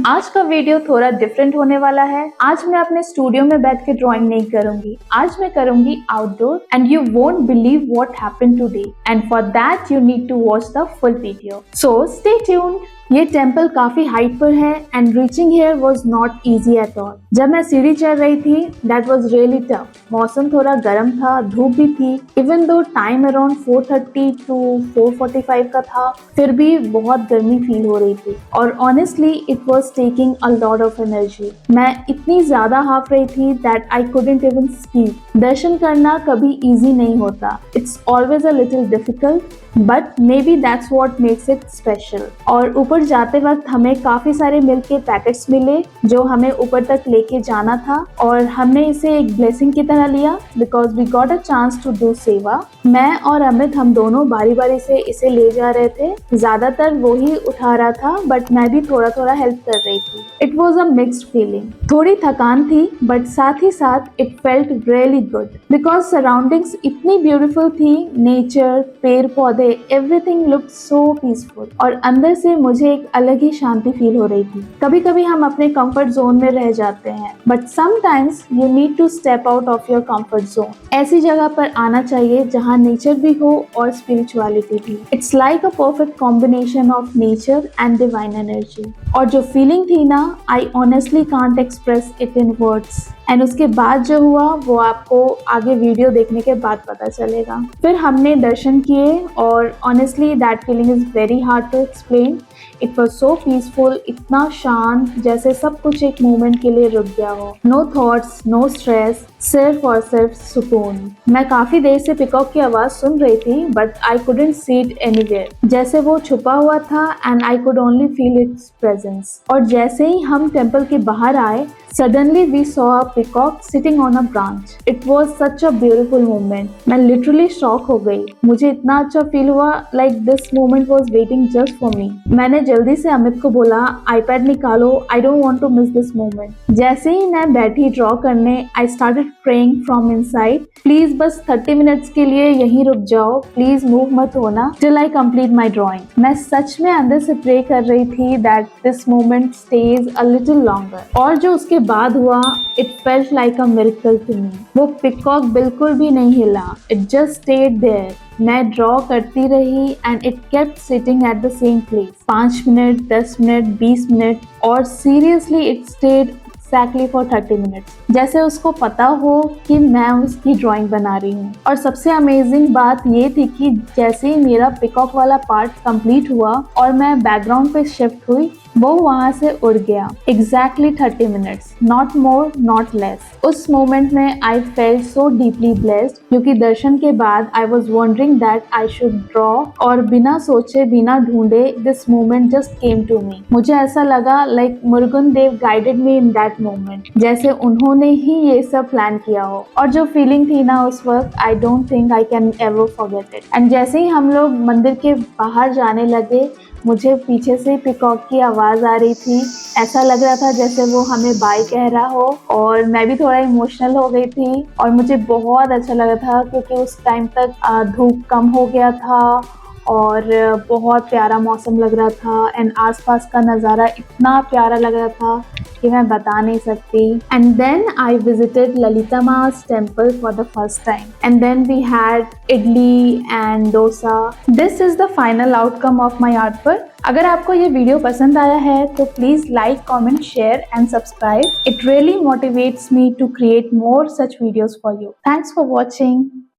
आज का वीडियो थोड़ा डिफरेंट होने वाला है। आज मैं अपने स्टूडियो में बैठ के ड्राइंग नहीं करूंगी, आज मैं करूंगी outdoor and you won't believe what happened today and for that you need to watch the full video. So stay tuned. ये टेम्पल काफी हाइट पर है and reaching here was not easy at all. जब मैं सीढ़ी चढ़ रही थी दैट वाज रियली टफ। मौसम थोड़ा गर्म था, धूप भी थी। Even though time around 4:30 to 4:45 का था, फिर भी बहुत गर्मी फील हो रही थी और honestly it was taking a lot of energy. मैं इतनी ज्यादा हाफ रही थी that I couldn't even speak. दर्शन करना कभी इजी नहीं होता, it's always a little difficult but maybe that's what makes it special. और ऊपर जाते वक्त हमें काफी सारे मिल्क के पैकेट्स मिले जो हमें ऊपर तक लेके जाना था और हमने इसे एक ब्लेसिंग की तरह लिया because we got a chance to do सेवा। मैं और अमित हम दोनों बारी बारी से इसे ले जा रहे थे। ज्यादातर वो ही उठा रहा था बट मैं भी थोड़ा थोड़ा हेल्प कर रही थी। It was a mixed feeling. थोड़ी थकान थी बट साथ ही साथ it felt really good because surroundings इतनी ब्यूटीफुल थी। नेचर, पेड़ पौधे, एवरीथिंग लुक्ड सो पीसफुल और अंदर से मुझे एक अलग ही शांति फील हो रही थी। कभी कभी हम अपने कंफर्ट जोन में रह जाते हैं but sometimes you need to step out of your comfort zone. ऐसी जगह पर आना चाहिए जहाँ नेचर भी हो और स्पिरिचुअलिटी भी। It's like a perfect combination of nature and divine energy. और जो फीलिंग थी ना, I honestly can't express it in words. And उसके बाद जो हुआ वो आपको आगे वीडियो देखने के बाद पता चलेगा। फिर हमने दर्शन किए और honestly that feeling is very hard to explain. It was so peaceful, इतना शांत जैसे सब कुछ एक मोमेंट के लिए रुक गया हो। नो थॉट्स, नो स्ट्रेस, सिर्फ और सिर्फ सुकून। मैं काफी देर से पिकॉक की आवाज सुन रही थी but I couldn't see it anywhere. जैसे वो छुपा हुआ था and I could only feel it's presence. और जैसे ही हम टेम्पल के बाहर आए suddenly we saw a peacock sitting on a branch. It was such a beautiful moment. मैं literally shock हो गई। मुझे इतना अच्छा फील हुआ like this moment was waiting just for me. मैंने जल्दी से अमित को बोला iPad निकालो, I don't want to miss this moment. जैसे ही मैं बैठी ड्रॉ करने I started praying from inside. Please बस 30 मिनट्स के लिए यहीं रुक जाओ, प्लीज मूव मत होना till I complete my drawing. मैं सच में अंदर से प्रे कर रही थी that this moment stays a little longer. और जो उसके बाद हुआ it felt like a miracle to me. वो पिकॉक बिल्कुल भी नहीं हिला, इट जस्ट स्टेड देयर। मैं ड्रॉ करती रही and it kept sitting at the same place. 5 minute, 10 minute, 20 minute और seriously it stayed exactly for 30 minutes. जैसे उसको पता हो कि मैं उसकी ड्राइंग बना रही हूँ। और सबसे अमेजिंग बात ये थी कि जैसे ही मेरा पिकॉक वाला पार्ट कंप्लीट हुआ और मैं बैकग्राउंड पे शिफ्ट हुई, वो वहां से उड़ गया। Exactly 30 minutes, not more not less. उस मोमेंट में I felt so deeply blessed क्योंकि दर्शन के बाद I was wondering that I should draw और बिना सोचे बिना ढूंढे this moment just came to me. मुझे ऐसा लगा like Murugan Dev guided me in that moment, जैसे उन्होंने ही ये सब प्लान किया हो। और जो फीलिंग थी ना उस वक्त, I don't think I can ever forget it. And जैसे ही हम लोग मंदिर के बाहर जाने लगे, मुझे पीछे से पिकॉक की आवाज आ रही थी। ऐसा लग रहा था जैसे वो हमें बाय कह रहा हो और मैं भी थोड़ा इमोशनल हो गई थी और मुझे बहुत अच्छा लगा था क्योंकि उस टाइम तक धूप कम हो गया था और बहुत प्यारा मौसम लग रहा था एंड आसपास का नज़ारा इतना प्यारा लग रहा था कि मैं बता नहीं सकती। And then I visited Lalita मास temple for the first time and then we had idli and dosa. This is the final outcome of my art work. अगर आपको ये वीडियो पसंद आया है तो please like, comment, share and subscribe. It really motivates me to create more such videos for you. Thanks for watching.